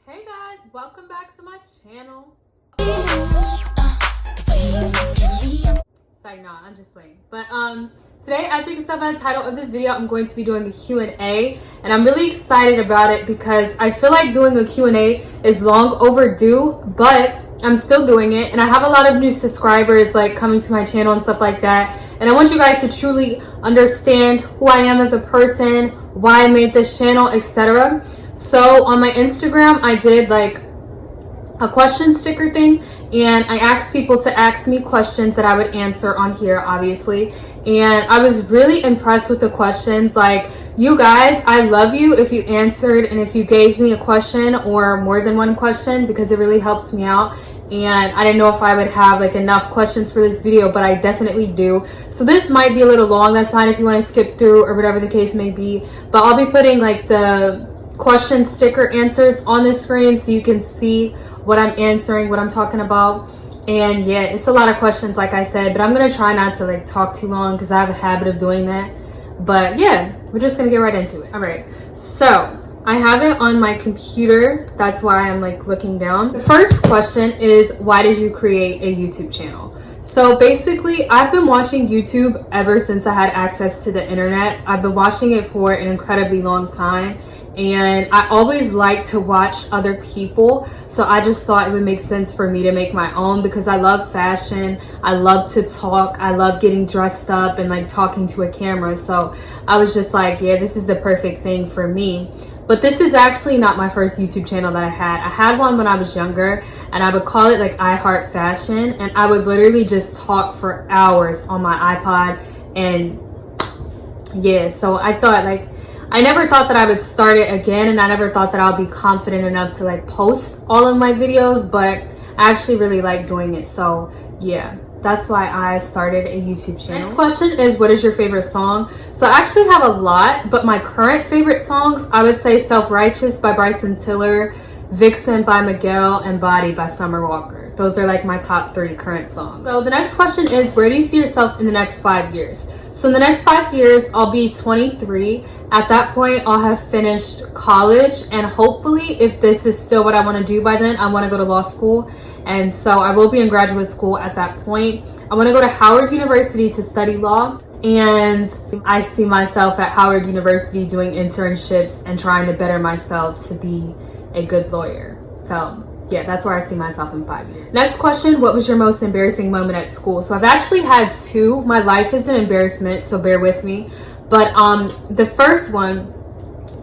Hey guys, welcome back to my channel. It's like, nah, I'm just playing. But today, as you can tell by the title of this video, I'm going to be doing a Q&A, and I'm really excited about it because I feel like doing a Q&A is long overdue, but I'm still doing it, and I have a lot of new subscribers like coming to my channel and stuff like that, and I want you guys to truly understand who I am as a person, why I made this channel, etc. So on my Instagram, I did like a question sticker thing, and I asked people to ask me questions that I would answer on here, obviously. And I was really impressed with the questions. Like, you guys, I love you if you answered and if you gave me a question or more than one question, because it really helps me out. And I didn't know if I would have like enough questions for this video, but I definitely do. So this might be a little long. That's fine if you want to skip through or whatever the case may be. But I'll be putting like the question sticker answers on the screen so you can see what I'm answering, what I'm talking about. And yeah, it's a lot of questions, like I said, but I'm gonna try not to like talk too long because I have a habit of doing that. But yeah, we're just gonna get right into it. All right, so I have it on my computer. That's why I'm like looking down. The first question is, why did you create a YouTube channel? So basically, I've been watching YouTube ever since I had access to the internet. I've been watching it for an incredibly long time, and I always like to watch other people. So I just thought it would make sense for me to make my own because I love fashion. I love to talk. I love getting dressed up and like talking to a camera. So I was just like, yeah, this is the perfect thing for me. But this is actually not my first YouTube channel that I had. I had one when I was younger, and I would call it like I Heart Fashion, and I would literally just talk for hours on my iPod. And yeah, so I thought like, I never thought that I would start it again, and I never thought that I'll be confident enough to like post all of my videos, but I actually really like doing it. So yeah, that's why I started a YouTube channel. Next question is, what is your favorite song? So I actually have a lot, but my current favorite songs, I would say Self-Righteous by Bryson Tiller, Vixen by Miguel, and Body by Summer Walker. Those are like my top 3 current songs. So the next question is, where do you see yourself in the next 5 years? So in the next 5 years, I'll be 23. At that point, I'll have finished college, and hopefully, if this is still what I want to do by then, I want to go to law school. And so I will be in graduate school at that point. I want to go to Howard University to study law, and I see myself at Howard University doing internships and trying to better myself to be a good lawyer. So yeah, that's where I see myself in 5 years. Next question, what was your most embarrassing moment at school? So I've actually had 2. My life is an embarrassment, so bear with me. But the first one,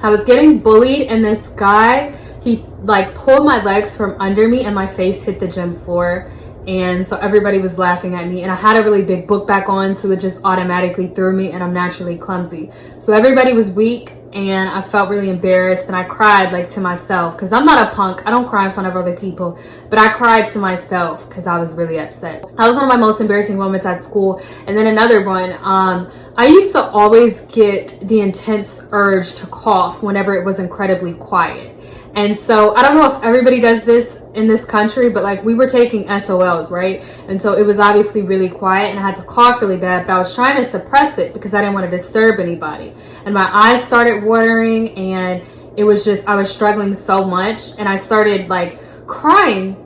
I was getting bullied, and this guy, he like pulled my legs from under me and my face hit the gym floor. And so everybody was laughing at me, and I had a really big book back on, so it just automatically threw me, and I'm naturally clumsy. So everybody was weak, and I felt really embarrassed, and I cried like to myself because I'm not a punk. I don't cry in front of other people, but I cried to myself because I was really upset. That was one of my most embarrassing moments at school. And then another one, I used to always get the intense urge to cough whenever it was incredibly quiet. And so I don't know if everybody does this in this country, but like we were taking SOLs, right? And so it was obviously really quiet, and I had to cough really bad, but I was trying to suppress it because I didn't want to disturb anybody. And my eyes started watering, and it was just, I was struggling so much, and I started like crying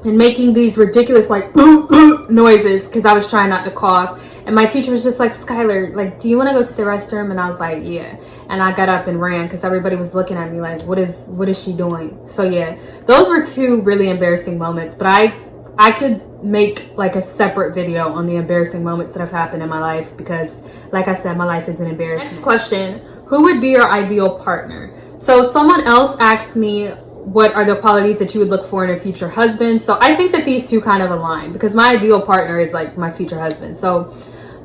and making these ridiculous like noises because I was trying not to cough. And my teacher was just like, Skylar, like, do you want to go to the restroom? And I was like, yeah. And I got up and ran because everybody was looking at me like, what is she doing? So yeah, those were 2 really embarrassing moments. But I could make like a separate video on the embarrassing moments that have happened in my life because, like I said, my life is an embarrassment. Next question, who would be your ideal partner? So someone else asked me, what are the qualities that you would look for in a future husband? So I think that these 2 kind of align because my ideal partner is like my future husband. So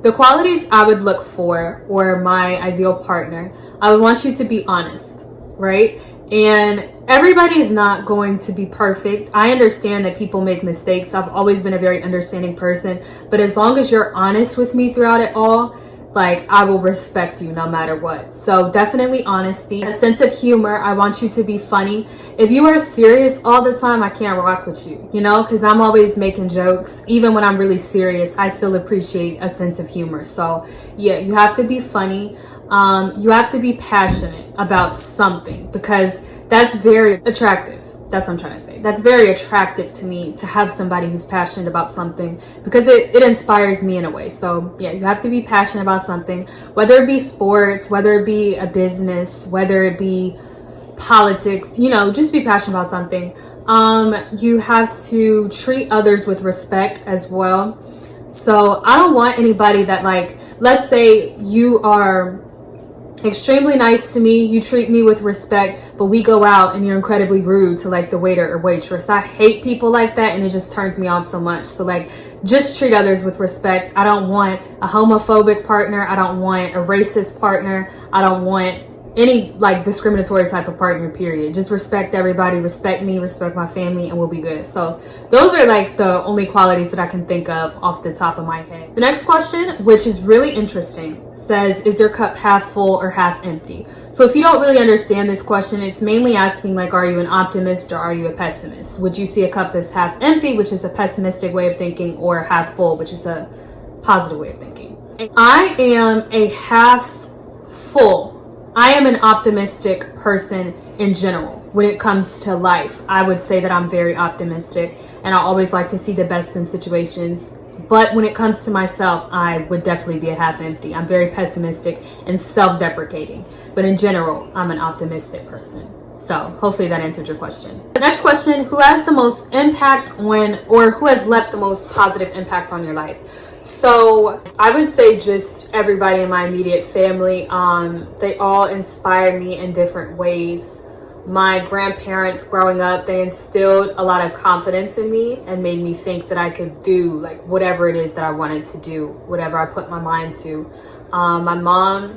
the qualities I would look for, or my ideal partner, I would want you to be honest, right? And everybody is not going to be perfect. I understand that people make mistakes. I've always been a very understanding person, but as long as you're honest with me throughout it all, like, I will respect you no matter what. So definitely honesty. A sense of humor. I want you to be funny. If you are serious all the time, I can't rock with you, you know, because I'm always making jokes. Even when I'm really serious, I still appreciate a sense of humor. So yeah, you have to be funny. You have to be passionate about something, because that's very attractive. That's what I'm trying to say. That's very attractive to me, to have somebody who's passionate about something, because it inspires me in a way. So yeah, you have to be passionate about something, whether it be sports, whether it be a business, whether it be politics, you know, just be passionate about something. You have to treat others with respect as well. So I don't want anybody that, like, let's say you are extremely nice to me, you treat me with respect, but we go out and you're incredibly rude to like the waiter or waitress. I hate people like that, and it just turns me off so much. So like, just treat others with respect. I don't want a homophobic partner. I don't want a racist partner. I don't want any like discriminatory type of partner, period. Just respect everybody, respect me, respect my family, and we'll be good. So those are like the only qualities that I can think of off the top of my head. The next question, which is really interesting, says, is your cup half full or half empty? So if you don't really understand this question, it's mainly asking like, are you an optimist or are you a pessimist? Would you see a cup as half empty, which is a pessimistic way of thinking, or half full, which is a positive way of thinking? I am a half full. I am an optimistic person in general. When it comes to life, I would say that I'm very optimistic, and I always like to see the best in situations. But when it comes to myself, I would definitely be a half empty. I'm very pessimistic and self-deprecating. But in general, I'm an optimistic person. So hopefully that answered your question. The next question, who has the most impact on, or who has left the most positive impact on your life? So I would say just everybody in my immediate family. They all inspire me in different ways. My grandparents growing up, they instilled a lot of confidence in me and made me think that I could do like whatever it is that I wanted to do, whatever I put my mind to. My mom,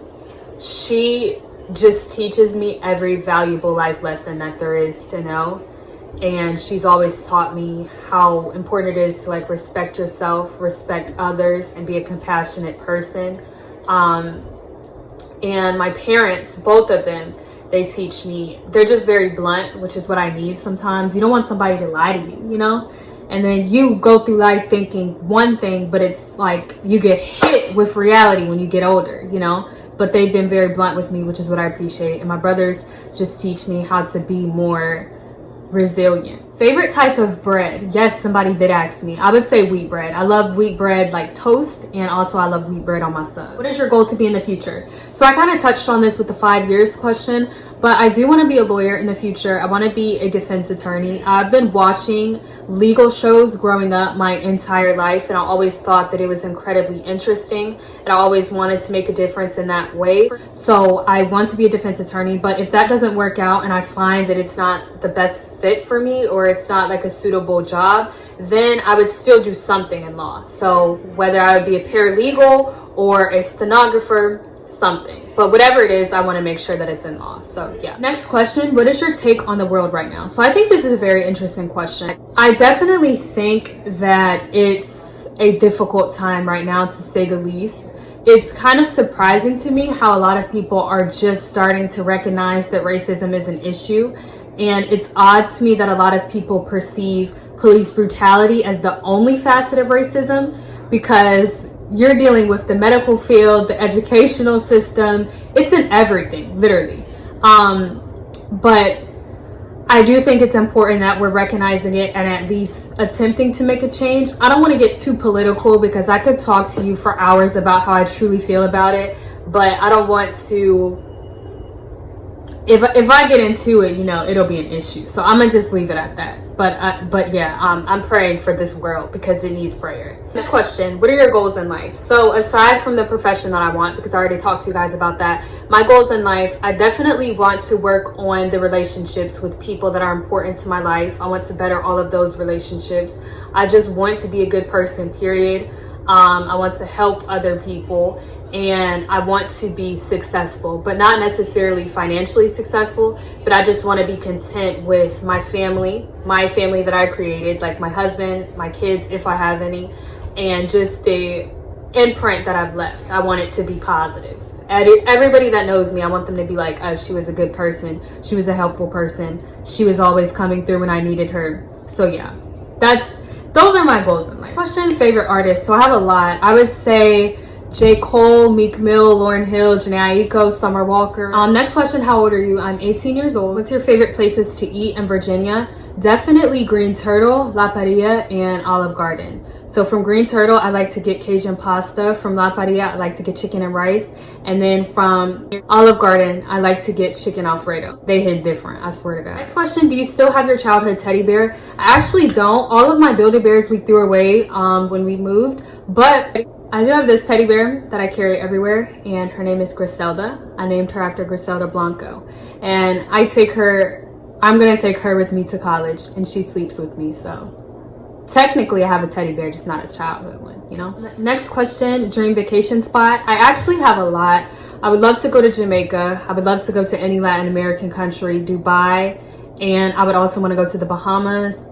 she just teaches me every valuable life lesson that there is to know. And she's always taught me how important it is to like respect yourself, respect others, and be a compassionate person. And my parents, both of them, they teach me, they're just very blunt, which is what I need sometimes. You don't want somebody to lie to you, you know? And then you go through life thinking one thing, but it's like you get hit with reality when you get older, you know? But they've been very blunt with me, which is what I appreciate. And my brothers just teach me how to be more resilient. Favorite type of bread? Yes, somebody did ask me. I would say wheat bread. I love wheat bread like toast, and also I love wheat bread on my sub. What is your goal to be in the future? So I kind of touched on this with the 5 years question, but I do want to be a lawyer in the future. I want to be a defense attorney. I've been watching legal shows growing up my entire life, and I always thought that it was incredibly interesting, and I always wanted to make a difference in that way. So I want to be a defense attorney, but if that doesn't work out and I find that it's not the best fit for me, or it's not like a suitable job, then I would still do something in law. So whether I would be a paralegal or a stenographer, something, but whatever it is, I want to make sure that it's in law. So yeah. Next question, what is your take on the world right now? So I think this is a very interesting question. I definitely think that it's a difficult time right now, to say the least. It's kind of surprising to me how a lot of people are just starting to recognize that racism is an issue. And it's odd to me that a lot of people perceive police brutality as the only facet of racism, because you're dealing with the medical field, the educational system. It's in everything, literally. But I do think it's important that we're recognizing it and at least attempting to make a change. I don't want to get too political, because I could talk to you for hours about how I truly feel about it, but I don't want to. If I get into it, you know, it'll be an issue. So I'm gonna just leave it at that. But yeah, I'm praying for this world because it needs prayer. Next question, what are your goals in life? So aside from the profession that I want, because I already talked to you guys about that, my goals in life, I definitely want to work on the relationships with people that are important to my life. I want to better all of those relationships. I just want to be a good person, period. I want to help other people, and I want to be successful, but not necessarily financially successful, but I just want to be content with my family that I created, like my husband, my kids, if I have any, and just the imprint that I've left. I want it to be positive. Everybody that knows me, I want them to be like, oh, she was a good person. She was a helpful person. She was always coming through when I needed her. So yeah, those are my goals in life. Question, favorite artist. So I have a lot. I would say J. Cole, Meek Mill, Lauryn Hill, Janae Aiko, Summer Walker. Next question, how old are you? I'm 18 years old. What's your favorite places to eat in Virginia? Definitely Green Turtle, La Paria, and Olive Garden. So from Green Turtle, I like to get Cajun pasta. From La Paria, I like to get chicken and rice. And then from Olive Garden, I like to get chicken Alfredo. They hit different, I swear to God. Next question, do you still have your childhood teddy bear? I actually don't. All of my Build-A-Bears we threw away when we moved, but I do have this teddy bear that I carry everywhere, and her name is Griselda. I named her after Griselda Blanco. And I'm gonna take her with me to college, and she sleeps with me, so technically I have a teddy bear, just not a childhood one, you know? Next question, dream vacation spot. I actually have a lot. I would love to go to Jamaica. I would love to go to any Latin American country, Dubai, and I would also want to go to the Bahamas,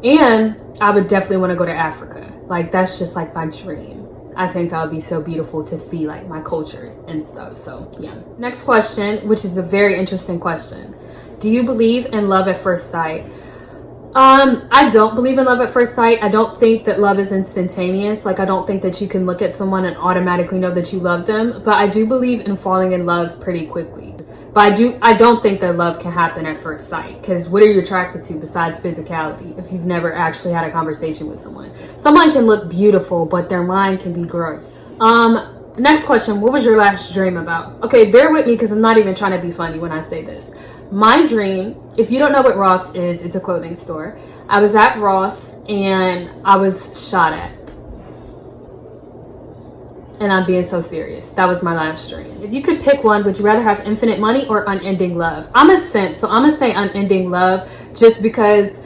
and I would definitely want to go to Africa. Like, that's just like my dream. I think that would be so beautiful to see like my culture and stuff. So yeah. Next question, which is a very interesting question. Do you believe in love at first sight? I don't believe in love at first sight. I don't think that love is instantaneous. Like, I don't think that you can look at someone and automatically know that you love them. But I do believe in falling in love pretty quickly. But I don't think that love can happen at first sight, because what are you attracted to besides physicality if you've never actually had a conversation with someone? Someone can look beautiful, but their mind can be gross. Next question, what was your last dream about? Okay, bear with me because I'm not even trying to be funny when I say this. My dream, if you don't know what Ross is, it's a clothing store. I was at Ross and I was shot at. And I'm being so serious. That was my last dream. If you could pick one, would you rather have infinite money or unending love? I'm a simp, so I'm gonna say unending love, just because,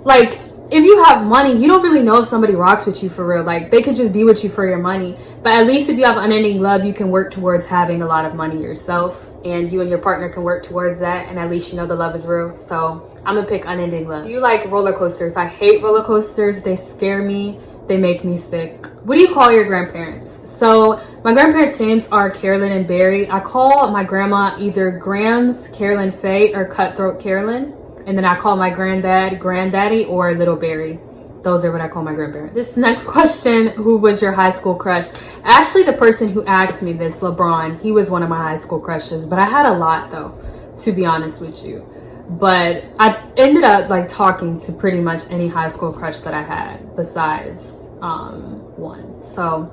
like, if you have money, you don't really know if somebody rocks with you for real. Like, they could just be with you for your money. But at least if you have unending love, you can work towards having a lot of money yourself, and you and your partner can work towards that, and at least you know the love is real. So I'm gonna pick unending love. Do you like roller coasters? I hate roller coasters. They scare me. They make me sick. What do you call your grandparents? So my grandparents' names are Carolyn and Barry. I call my grandma either Grams, Carolyn Faye, or Cutthroat Carolyn. And then I call my granddad Granddaddy or Little Barry. Those are what I call my grandparents. This next question, who was your high school crush? Actually, the person who asked me this, LeBron, he was one of my high school crushes. But I had a lot though, to be honest with you. But I ended up like talking to pretty much any high school crush that I had besides one. So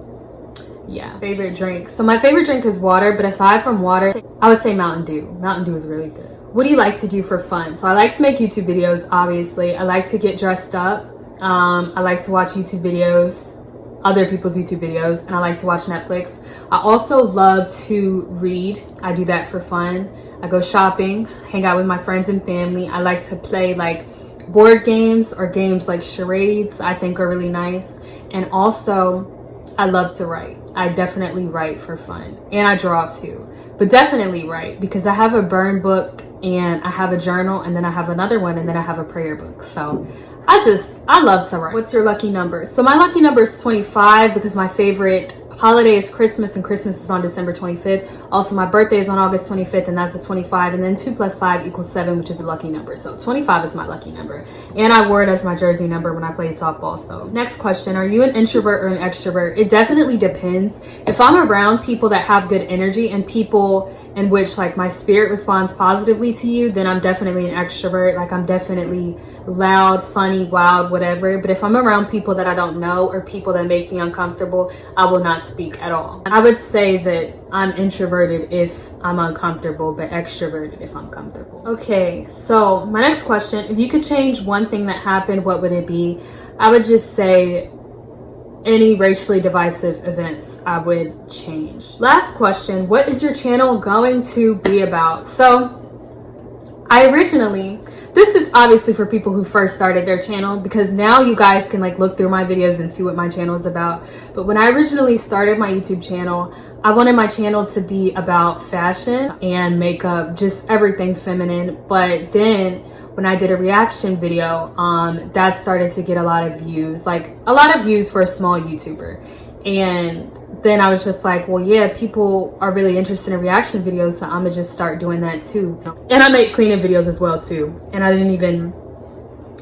yeah. Favorite drink. So my favorite drink is water, but aside from water, I would say Mountain Dew. Mountain Dew is really good. What do you like to do for fun? So I like to make YouTube videos, obviously. I like to get dressed up. I like to watch YouTube videos, other people's YouTube videos, and I like to watch Netflix. I also love to read. I do that for fun. I go shopping, hang out with my friends and family. I like to play like board games or games like charades, I think are really nice. And also, I love to write. I definitely write for fun. And I draw too. But definitely write, because I have a burn book and I have a journal, and then I have another one, and then I have a prayer book. So I love to write. What's your lucky number? So my lucky number is 25, because my favorite holiday is Christmas, and Christmas is on December 25th. Also, my birthday is on August 25th, and that's a 25. And then 2 + 5 = 7, which is a lucky number. So 25 is my lucky number. And I wore it as my jersey number when I played softball. So next question, are you an introvert or an extrovert? It definitely depends. If I'm around people that have good energy and people in which like my spirit responds positively to you, then I'm definitely an extrovert. Like, I'm definitely loud, funny, wild, whatever. But if I'm around people that I don't know or people that make me uncomfortable, I will not speak at all. I would say that I'm introverted if I'm uncomfortable, but extroverted if I'm comfortable. Okay, so my next question, if you could change one thing that happened, what would it be? I would just say any racially divisive events I would change. Last question, what is your channel going to be about? So this is obviously for people who first started their channel, because now you guys can like look through my videos and see what my channel is about. But when I originally started my YouTube channel, I wanted my channel to be about fashion and makeup, just everything feminine. But then when I did a reaction video, that started to get a lot of views, like a lot of views for a small YouTuber. And then I was just like, well, yeah, people are really interested in reaction videos, so I'm gonna just start doing that too. And I make cleaning videos as well too. And I didn't even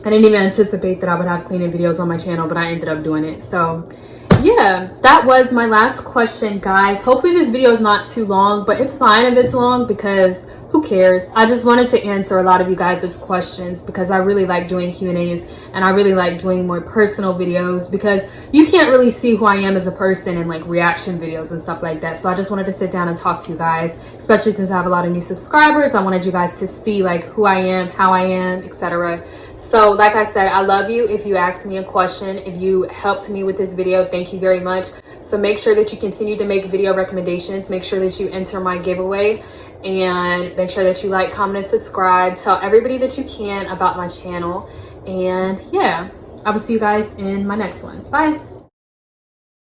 anticipate that I would have cleaning videos on my channel, but I ended up doing it. So yeah, that was my last question, guys. Hopefully this video is not too long, but it's fine if it's long because who cares? I just wanted to answer a lot of you guys' questions because I really like doing Q&As and I really like doing more personal videos because you can't really see who I am as a person in like reaction videos and stuff like that. So I just wanted to sit down and talk to you guys, especially since I have a lot of new subscribers. I wanted you guys to see like who I am, how I am, etc. So like I said, I love you. If you asked me a question, if you helped me with this video, thank you very much. So make sure that you continue to make video recommendations. Make sure that you enter my giveaway and make sure that you like, comment, and subscribe. Tell everybody that you can about my channel. And yeah, I will see you guys in my next one. Bye.